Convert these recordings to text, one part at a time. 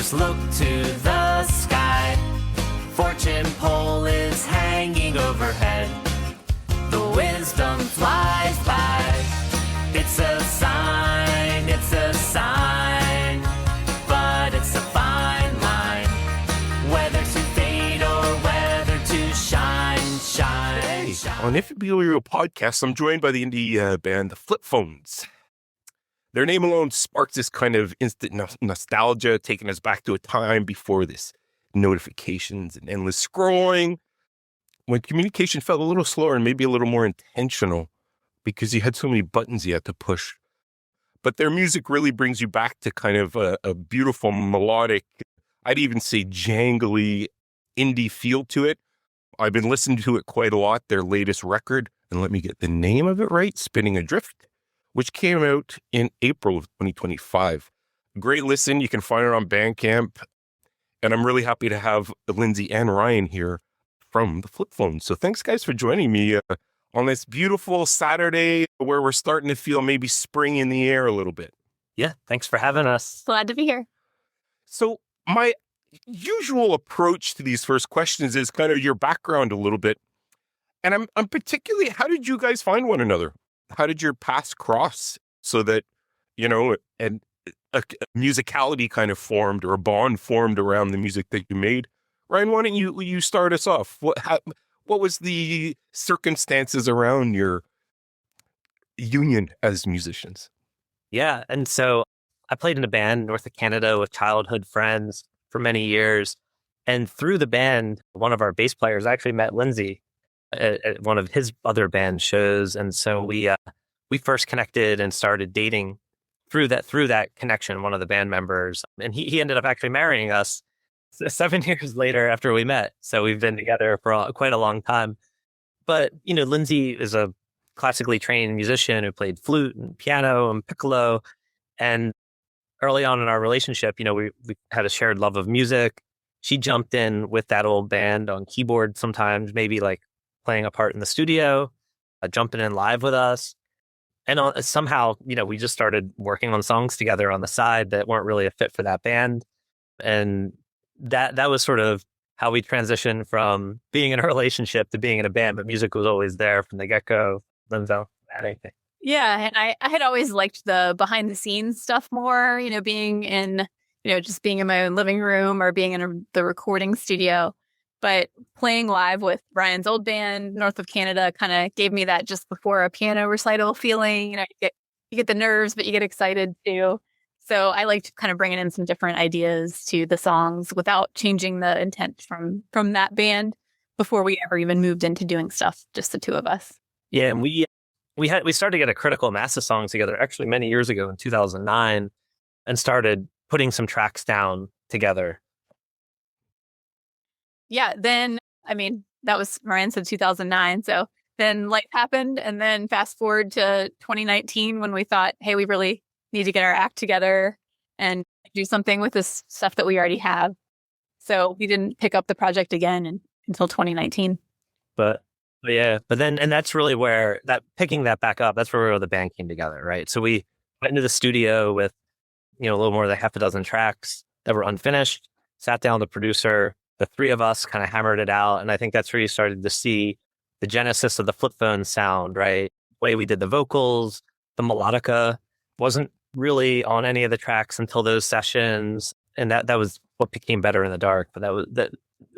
Just look to the sky. Fortune pole is hanging overhead. The wisdom flies by. It's a sign, but it's a fine line. Whether to fade or whether to shine, shine, shine. On If It Be Your Will podcast, I'm joined by the indie band, the Flip Phones. Their name alone sparks this kind of instant nostalgia, taking us back to a time before this notifications and endless scrolling, when communication felt a little slower and maybe a little more intentional because you had so many buttons you had to push. But their music really brings you back to kind of a beautiful melodic, I'd even say jangly indie feel to it. I've been listening to it quite a lot, their latest record, and let me get the name of it right, Spinning Adrift, which came out in April of 2025. Great listen. You can find it on Bandcamp. And I'm really happy to have Lindsay and Ryan here from the Flip Phones. So thanks, guys, for joining me on this beautiful Saturday where we're starting to feel maybe spring in the air a little bit. Yeah, thanks for having us. Glad to be here. So my usual approach to these first questions is kind of your background a little bit. And I'm particularly, how did you guys find one another? How did your paths cross so that, and a musicality kind of formed or a bond formed around the music that you made? Ryan, why don't you start us off? What was the circumstances around your union as musicians? Yeah, and so I played in a band north of Canada with childhood friends for many years. And through the band, one of our bass players actually met Lindsay at one of his other band shows. And so we first connected and started dating through that connection, one of the band members. And he ended up actually marrying us 7 years later after we met. So we've been together for quite a long time. But, Lindsay is a classically trained musician who played flute and piano and piccolo. And early on in our relationship, we had a shared love of music. She jumped in with that old band on keyboard sometimes, maybe like playing a part in the studio, jumping in live with us. And somehow, we just started working on songs together on the side that weren't really a fit for that band. And that was sort of how we transitioned from being in a relationship to being in a band, but music was always there from the get-go. Lindsay, anything? Yeah, and I had always liked the behind the scenes stuff more, being in, just being in my own living room or being in the recording studio. But playing live with Ryan's old band, North of Canada, kind of gave me that just before a piano recital feeling. You get the nerves, but you get excited too. So I liked kind of bringing in some different ideas to the songs without changing the intent from that band before we ever even moved into doing stuff, just the two of us. Yeah, and we started to get a critical mass of songs together actually many years ago in 2009 and started putting some tracks down together. Yeah, then, that was, Ryan said 2009. So then life happened. And then fast forward to 2019 when we thought, hey, we really need to get our act together and do something with this stuff that we already have. So we didn't pick up the project again until 2019. But then, and that's really where picking that back up, that's where the band came together, right? So we went into the studio with, a little more than half a dozen tracks that were unfinished, sat down with the producer. The three of us kind of hammered it out. And I think that's where you started to see the genesis of the Flip Phone sound, right? The way we did the vocals, the melodica wasn't really on any of the tracks until those sessions. And that was what became Better in the Dark. But that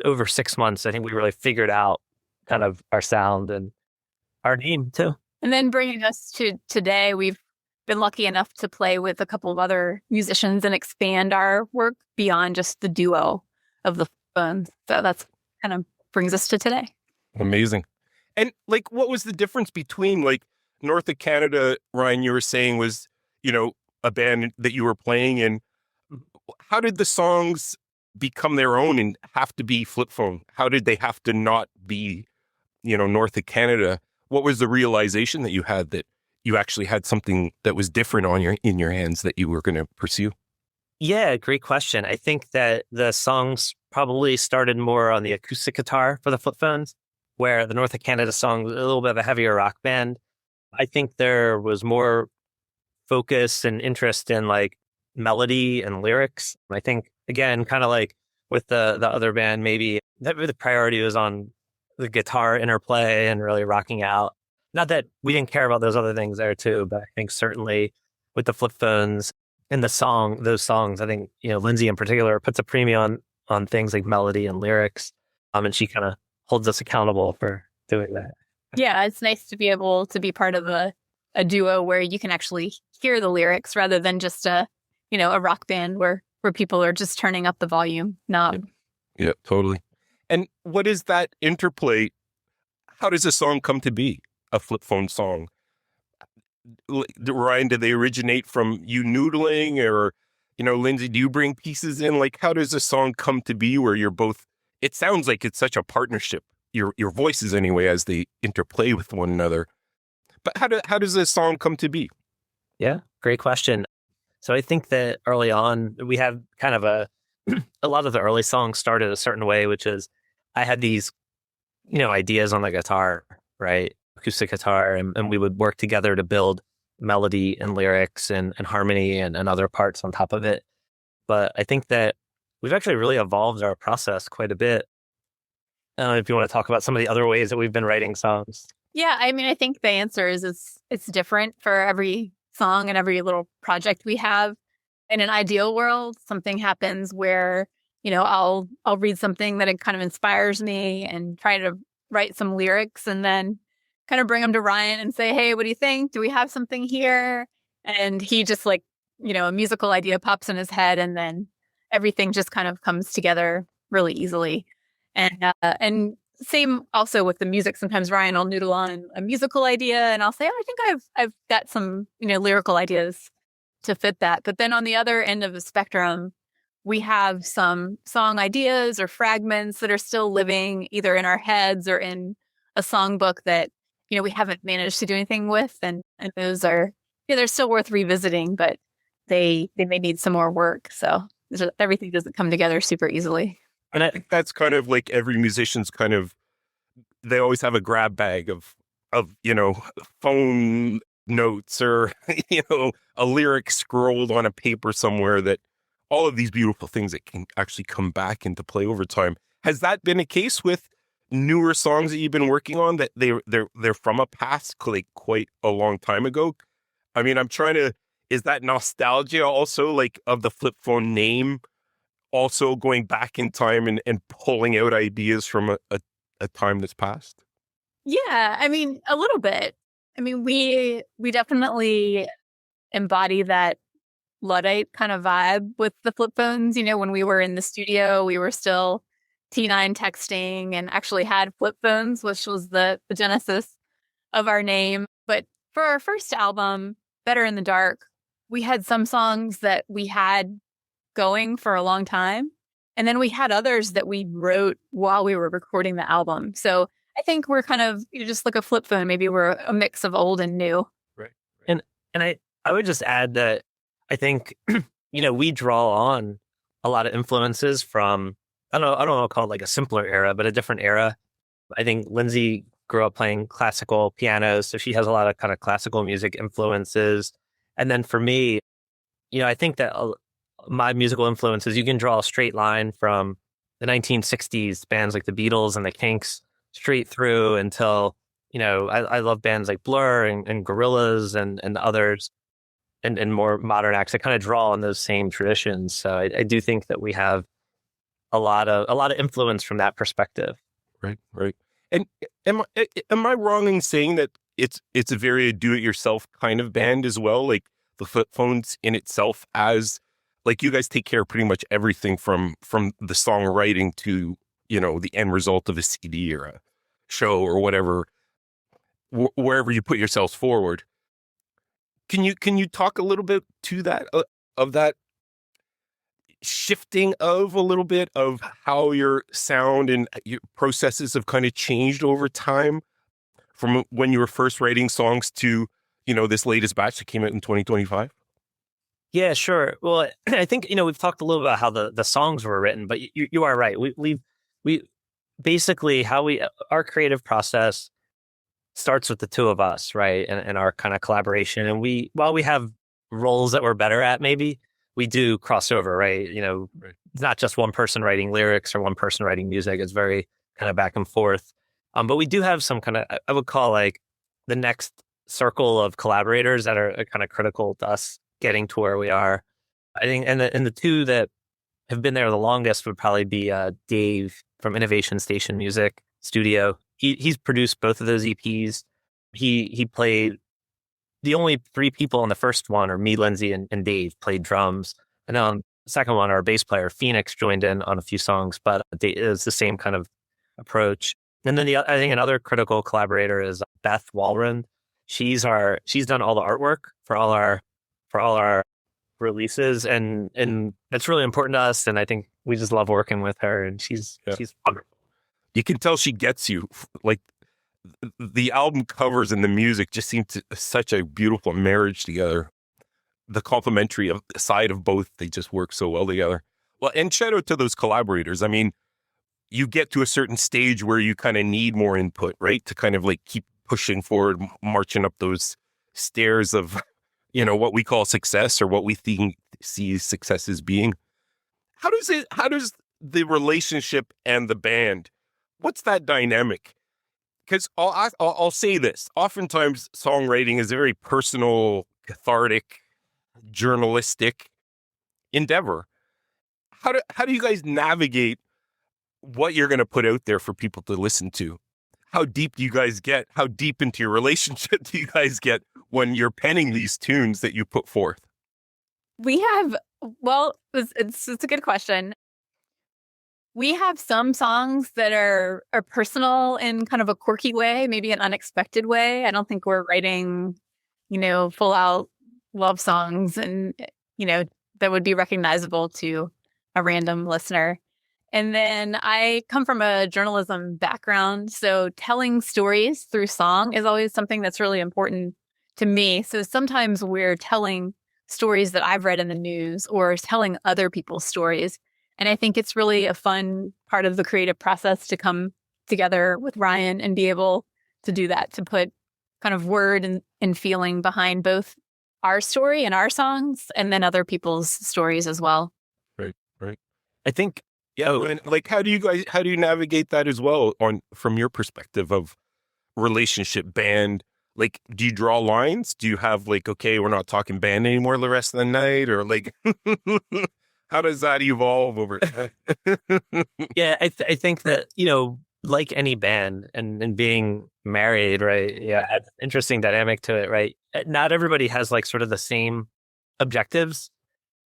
over 6 months, I think we really figured out kind of our sound and our name too. And then bringing us to today, we've been lucky enough to play with a couple of other musicians and expand our work beyond just the duo of the Phones. So that's kind of brings us to today. Amazing. And what was the difference between North of Canada, Ryan, you were saying was, a band that you were playing in? How did the songs become their own and have to be Flip Phone? How did they have to not be, North of Canada? What was the realization that you had that you actually had something that was different in your hands that you were going to pursue? Yeah, great question. I think that the songs probably started more on the acoustic guitar for the Flip Phones, where the North of Canada song was a little bit of a heavier rock band. I think there was more focus and interest in melody and lyrics. I think again, kind of like with the other band, maybe the priority was on the guitar interplay and really rocking out. Not that we didn't care about those other things there too, but I think certainly with the flip phones and those songs, I think, Lindsay in particular puts a premium on things like melody and lyrics. And she kind of holds us accountable for doing that. Yeah, it's nice to be able to be part of a duo where you can actually hear the lyrics rather than just a rock band where people are just turning up the volume knob. Yeah, totally. And what is that interplay? How does a song come to be a flip phone song? Ryan, do they originate from you noodling, or, Lindsay, do you bring pieces in? Like, how does a song come to be where you're both, it sounds like it's such a partnership, your voices anyway, as they interplay with one another. But how does a song come to be? Yeah, great question. So I think that early on, we have kind of a lot of the early songs started a certain way, which is I had these, ideas on the guitar, right? Acoustic guitar, and we would work together to build melody and lyrics and harmony and other parts on top of it. But I think that we've actually really evolved our process quite a bit. If you want to talk about some of the other ways that we've been writing songs. Yeah, I mean, I think the answer is it's different for every song and every little project we have. In an ideal world, something happens where, I'll read something that it kind of inspires me and try to write some lyrics and then kind of bring them to Ryan and say, hey, what do you think? Do we have something here? And he just a musical idea pops in his head, and then everything just kind of comes together really easily. And same also with the music. Sometimes Ryan will noodle on a musical idea and I'll say, I think I've got some, lyrical ideas to fit that. But then on the other end of the spectrum, we have some song ideas or fragments that are still living either in our heads or in a songbook that, we haven't managed to do anything with. And those are, they're still worth revisiting, but they may need some more work. So everything doesn't come together super easily. And I think that's kind of like every musician's they always have a grab bag of phone notes or, a lyric scrolled on a paper somewhere, that all of these beautiful things that can actually come back into play over time. Has that been a case with newer songs that you've been working on, that they're from a past, like, quite a long time ago? I mean, is that nostalgia also, like, of the flip phone name, also going back in time and pulling out ideas from a time that's passed? Yeah, I mean, a little bit. I mean, we definitely embody that Luddite kind of vibe with the flip phones. When we were in the studio, we were still T9 texting and actually had flip phones, which was the genesis of our name. But for our first album, Better in the Dark, we had some songs that we had going for a long time. And then we had others that we wrote while we were recording the album. So I think we're kind of just like a flip phone. Maybe we're a mix of old and new. Right. And I would just add that I think, we draw on a lot of influences from, I don't know, call it like a simpler era, but a different era. I think Lindsay grew up playing classical piano, so she has a lot of kind of classical music influences. And then for me, I think that my musical influences, you can draw a straight line from the 1960s bands like the Beatles and the Kinks straight through until, I love bands like Blur and Gorillaz and others and more modern acts that kind of draw on those same traditions. So I do think that we have a lot of influence from that perspective. Right. And am I wrong in saying that it's a very do-it-yourself kind of band as well? Like the flip phones in itself, as like you guys take care of pretty much everything from the songwriting to, the end result of a CD or a show or whatever, wherever you put yourselves forward. Can you talk a little bit to that, of that shifting of a little bit of how your sound and your processes have kind of changed over time from when you were first writing songs to, this latest batch that came out in 2025? Yeah, sure. Well, I think, we've talked a little about how the songs were written, but you are right. We basically our creative process starts with the two of us, right? And our kind of collaboration. And while we have roles that we're better at, maybe, we do crossover, right? It's not just one person writing lyrics or one person writing music. It's very kind of back and forth. But we do have some kind of, I would call like the next circle of collaborators that are kind of critical to us getting to where we are. I think, and the two that have been there the longest would probably be Dave from Innovation Station Music Studio. He's produced both of those EPs. He played, the only three people on the first one are me, Lindsay, and Dave played drums. And then on the second one, our bass player Phoenix joined in on a few songs, but it was the same kind of approach. And then I think another critical collaborator is Beth Walren. She's done all the artwork for all our releases, and that's really important to us. And I think we just love working with her, and she's wonderful. You can tell she gets you. Like the album covers and the music just seem to such a beautiful marriage together. The complementary side of both, they just work so well together. Well, and shout out to those collaborators. I mean, you get to a certain stage where you kind of need more input, right? To kind of like keep pushing forward, marching up those stairs of, what we call success, or what we see success as being. How does the relationship and the band, what's that dynamic? Because I'll say this, oftentimes songwriting is a very personal, cathartic, journalistic endeavor. How do you guys navigate what you're going to put out there for people to listen to? How deep do you guys get? How deep into your relationship do you guys get when you're penning these tunes that you put forth? We have, it's a good question. We have some songs that are personal in kind of a quirky way, maybe an unexpected way. I don't think we're writing, full out love songs and, that would be recognizable to a random listener. And then I come from a journalism background, so telling stories through song is always something that's really important to me. So sometimes we're telling stories that I've read in the news or telling other people's stories. And I think it's really a fun part of the creative process to come together with Ryan and be able to do that, to put kind of word and feeling behind both our story and our songs and then other people's stories as well. Right. I think, and like, how do you navigate that as well from your perspective of relationship, band? Like, do you draw lines? Do you have like, okay, we're not talking band anymore the rest of the night, or like, how does that evolve over time? Yeah, I think that, like any band and being married, right? Yeah, adds an interesting dynamic to it, right? Not everybody has like sort of the same objectives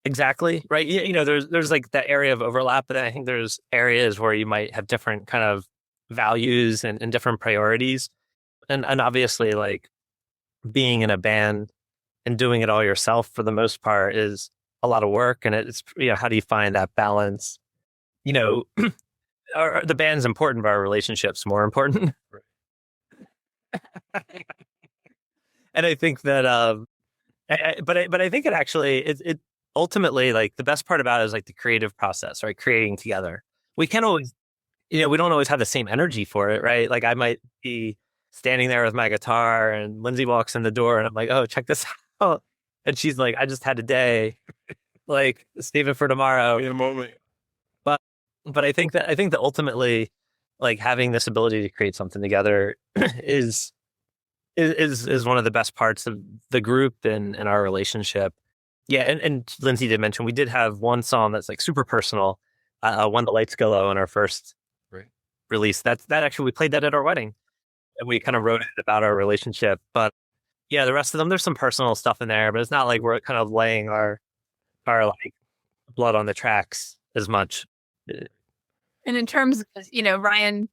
exactly, right? There's like that area of overlap, but I think there's areas where you might have different kind of values and different priorities. And obviously, like being in a band and doing it all yourself for the most part is a lot of work. And it's, how do you find that balance? The band's important, but our relationship's more important. And I think that, but I think it actually, it ultimately, like the best part about it is like the creative process, right? Creating together. We can't always, we don't always have the same energy for it, right? Like I might be standing there with my guitar and Lindsay walks in the door and I'm like, oh, check this out. And she's like, I just had a day, like save it for tomorrow. In a moment. But I think that ultimately, like having this ability to create something together is one of the best parts of the group and our relationship. Yeah, and Lindsay did mention we did have one song that's like super personal, When the Lights Go Low, in our first release. That actually we played that at our wedding, and we kind of wrote it about our relationship. But yeah, the rest of them, there's some personal stuff in there, but it's not like we're kind of laying our like blood on the tracks as much. And in terms of, Ryan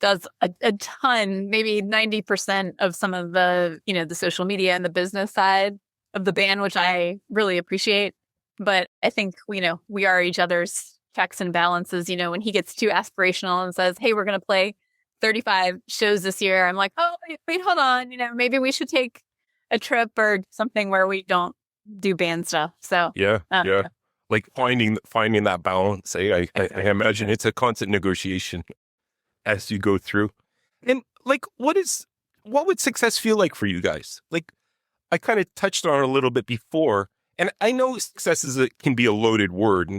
does a ton, maybe 90% of some of the, the social media and the business side of the band, which I really appreciate. But I think, we are each other's checks and balances. When he gets too aspirational and says, hey, we're going to play 35 shows this year, I'm like, oh, wait, hold on. Maybe we should take a trip or something where we don't do band stuff. So yeah. Like finding that balance. I imagine it's a constant negotiation as you go through. And like, what would success feel like for you guys? Like, I kind of touched on it a little bit before, And I know success can be a loaded word,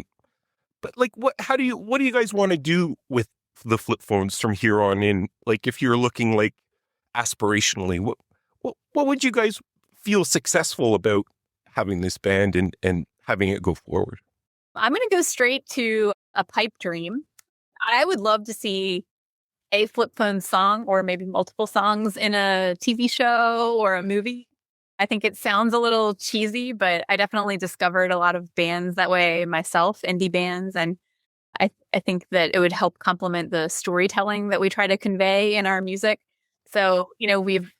but like, what do you guys want to do with the flip phones from here on in? Like, if you're looking like aspirationally, what would you guys feel successful about having this band and having it go forward? I'm going to go straight to a pipe dream. I would love to see a flip phone song or maybe multiple songs in a TV show or a movie. I think it sounds a little cheesy, but I definitely discovered a lot of bands that way myself, indie bands. And I think that it would help complement the storytelling that we try to convey in our music. So, we've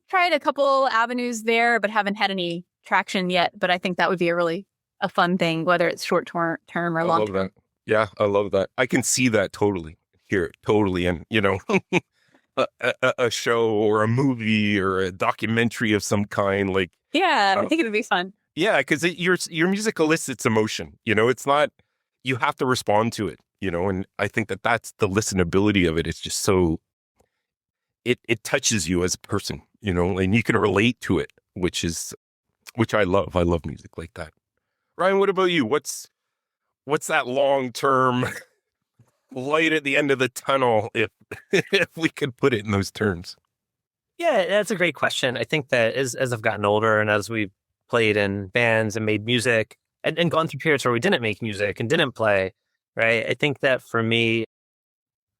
tried a couple avenues there, but haven't had any traction yet. But I think that would be a fun thing, whether it's short term or long term. I love that. Yeah, I love that. I can see that totally. Here, totally. And, a show or a movie or a documentary of some kind, like. Yeah, I think it'd be fun. Yeah, because your music elicits emotion. It's not, you have to respond to it, and I think that's the listenability of it. It's just so, it touches you as a person, and you can relate to it, which I love. I love music like that. Ryan, what about you? What's that long-term light at the end of the tunnel, if we could put it in those terms? Yeah, that's a great question. I think that as I've gotten older and as we've played in bands and made music and gone through periods where we didn't make music and didn't play, right? I think that for me,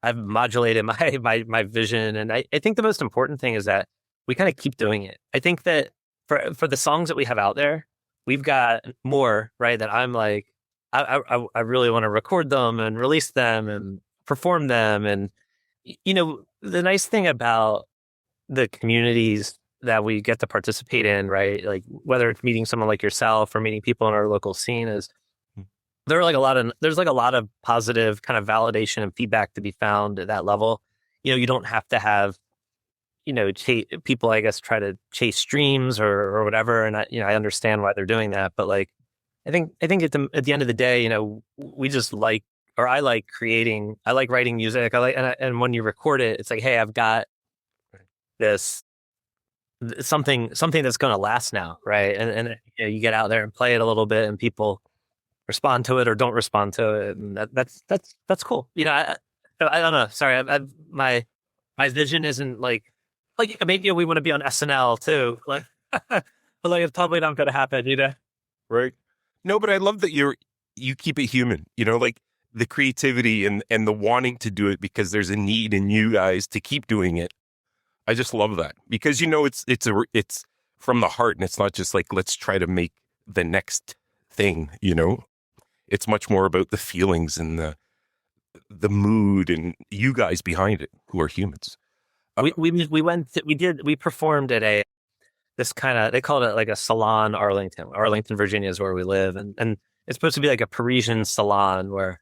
I've modulated my vision. And I think the most important thing is that we kind of keep doing it. I think that for the songs that we have out there, we've got more, right? That I'm like, I really want to record them and release them and perform them. And, the nice thing about the communities that we get to participate in, right? Like whether it's meeting someone like yourself or meeting people in our local scene, is there's like a lot of positive kind of validation and feedback to be found at that level. You don't have to have, people, I guess, try to chase streams or whatever. And I understand why they're doing that, but like, I think at the end of the day, we just like, or I like creating, I like writing music. And when you record it, it's like, hey, I've got this something that's going to last now, right? And you get out there and play it a little bit, and people respond to it or don't respond to it, and that's cool. I don't know. Sorry, my vision isn't like maybe we want to be on SNL too, like, but like it's probably not going to happen, Right. No, but I love that you keep it human, like the creativity and the wanting to do it because there's a need in you guys to keep doing it. I just love that because, it's from the heart, and it's not just like, let's try to make the next thing, it's much more about the feelings and the mood and you guys behind it who are humans. We performed at this kind of, they called it like a salon. Arlington, Virginia is where we live. And it's supposed to be like a Parisian salon where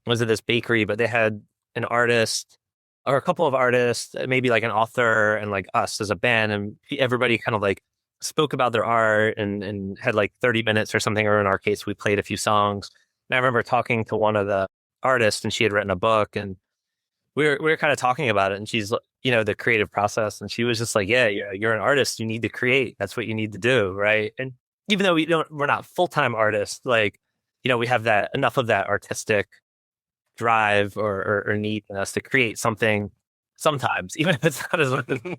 was it this bakery, but they had an artist or a couple of artists, maybe like an author and like us as a band. And everybody kind of like spoke about their art and had like 30 minutes or something. Or in our case, we played a few songs. And I remember talking to one of the artists, and she had written a book, and we were kind of talking about it, and she's, the creative process. And she was just like, yeah, you're an artist. You need to create. That's what you need to do. Right. And even though we're not full-time artists, like, we have enough of that artistic drive or need in us to create something sometimes, even if it's not as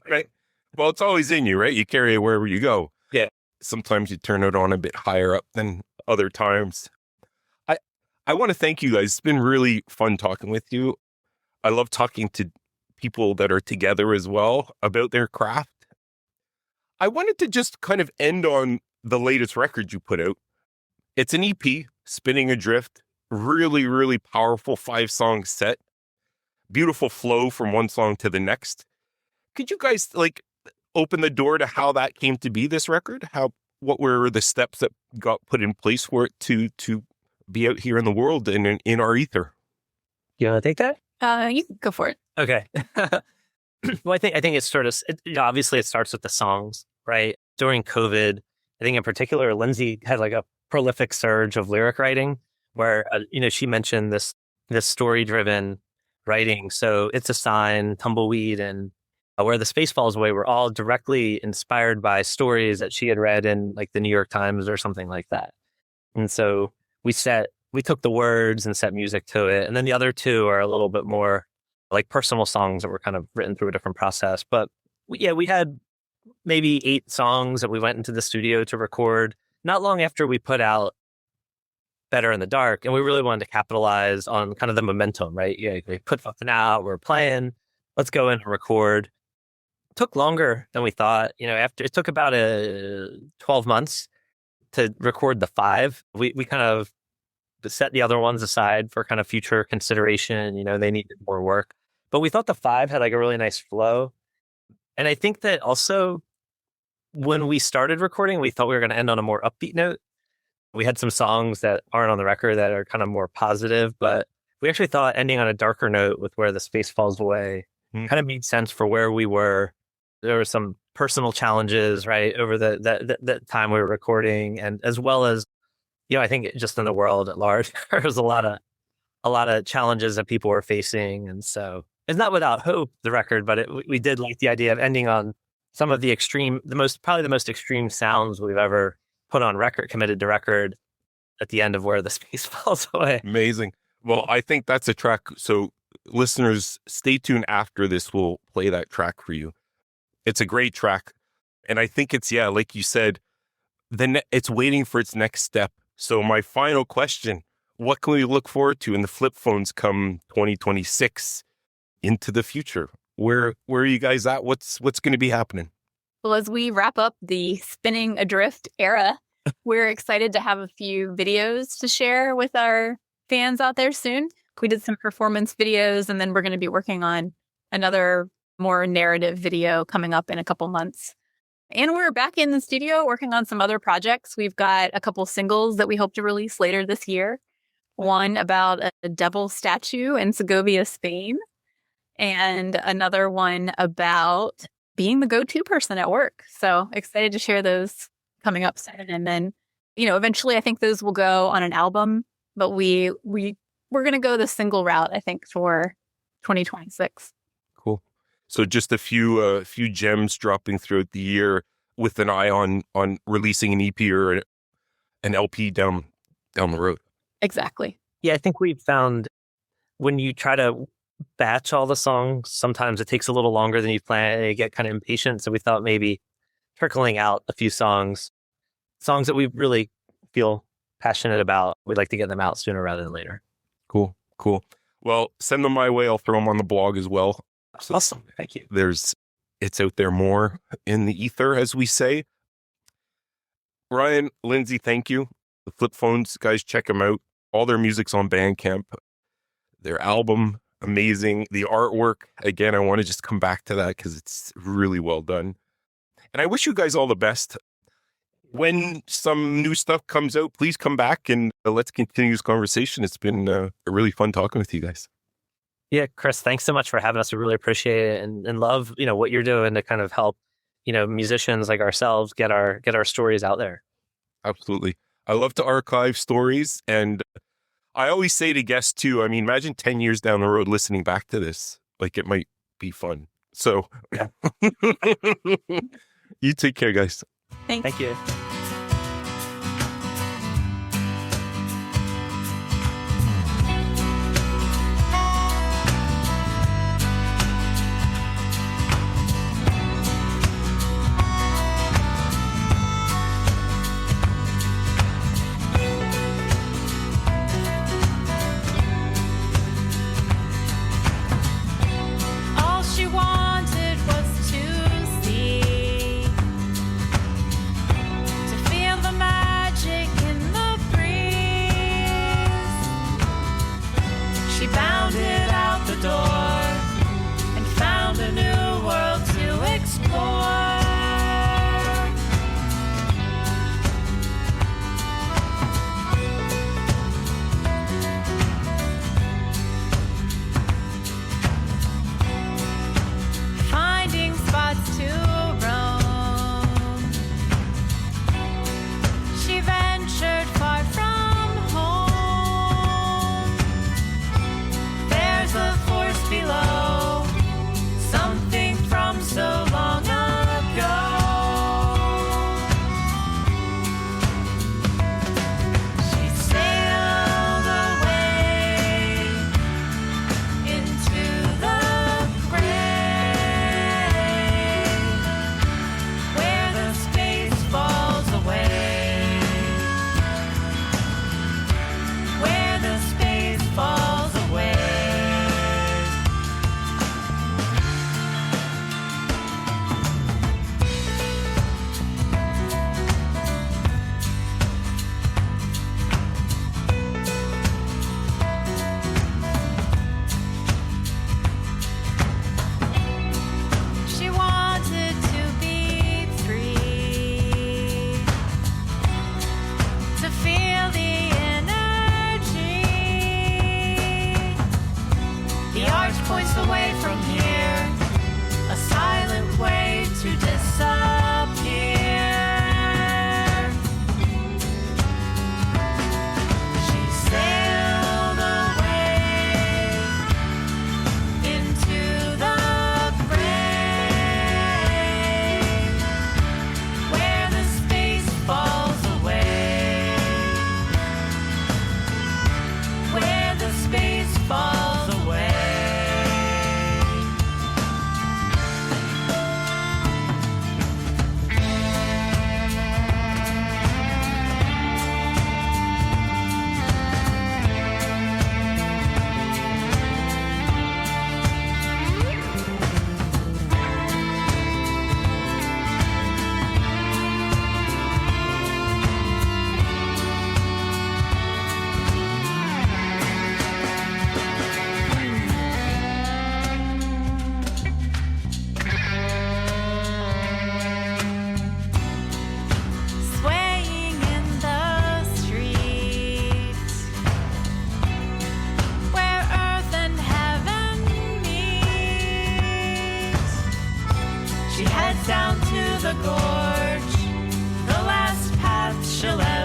right. Well, it's always in you, right? You carry it wherever you go. Yeah. Sometimes you turn it on a bit higher up than other times. I want to thank you guys. It's been really fun talking with you. I love talking to people that are together as well about their craft. I wanted to just kind of end on the latest record you put out. It's an EP, Spinning Adrift. Really, really powerful 5-song set. Beautiful flow from one song to the next. Could you guys open the door to how that came to be, this record? What were the steps that got put in place for it to be out here in the world and in our ether? You want to take that? You can go for it. Okay. Well, I think it's sort of, obviously it starts with the songs, right? During COVID, I think in particular, Lindsay had like a prolific surge of lyric writing where, she mentioned this story-driven writing. So It's a Sign, Tumbleweed, and Where the Space Falls Away were all directly inspired by stories that she had read in like the New York Times or something like that. And so we took the words and set music to it. And then the other two are a little bit more like personal songs that were kind of written through a different process. But we had maybe 8 songs that we went into the studio to record not long after we put out Better in the Dark. And we really wanted to capitalize on kind of the momentum, right? Yeah, we put something out, we're playing, let's go in and record. It took longer than we thought. After it took about 12 months to record the 5. We kind of set the other ones aside for kind of future consideration. They needed more work. But we thought the 5 had like a really nice flow. And I think that also when we started recording, we thought we were going to end on a more upbeat note. We had some songs that aren't on the record that are kind of more positive, but we actually thought ending on a darker note with Where the Space Falls Away kind of made sense for where we were. There were some personal challenges, right, over that time we were recording, and as well as, I think just in the world at large, there was a lot of challenges that people were facing, and so it's not without hope, the record, but we did like the idea of ending on some of the probably the most extreme sounds we've ever put on record, committed to record, at the end of Where the Space Falls Away. Amazing. Well, I think that's a track. So listeners, stay tuned after this. We'll play that track for you. It's a great track. And I think it's, like you said, it's waiting for its next step. So my final question, what can we look forward to in the flip phones come 2026 into the future? Where are you guys at? What's going to be happening? Well, as we wrap up the Spinning Adrift era, we're excited to have a few videos to share with our fans out there soon. We did some performance videos, and then we're going to be working on another more narrative video coming up in a couple months. And we're back in the studio working on some other projects. We've got a couple singles that we hope to release later this year. One about a devil statue in Segovia, Spain, and another one about being the go-to person at work. So excited to share those coming up soon. And then, eventually I think those will go on an album, but we're going to go the single route, I think, for 2026. Cool. So just a few gems dropping throughout the year with an eye on releasing an EP or an LP down the road. Exactly. Yeah, I think we've found when you try to batch all the songs, sometimes it takes a little longer than you plan, and you get kind of impatient. So we thought maybe trickling out a few songs that we really feel passionate about, we'd like to get them out sooner rather than later. Cool. Well, send them my way. I'll throw them on the blog as well. So awesome. Thank you. It's out there more in the ether, as we say. Ryan, Lindsay, thank you. The Flip Phones, guys, check them out. All their music's on Bandcamp. Their album, amazing. The artwork, again, I want to just come back to that because it's really well done. And I wish you guys all the best. When some new stuff comes out, please come back and let's continue this conversation. It's been really fun talking with you guys. Yeah, Chris, thanks so much for having us. We really appreciate it and love, what you're doing to kind of help, musicians like ourselves get our stories out there. Absolutely. I love to archive stories, and I always say to guests too, imagine 10 years down the road listening back to this. Like, it might be fun. So you take care, guys. Thanks. Thank you. All she wanted was to see she heads down to the gorge, the last path she'll ever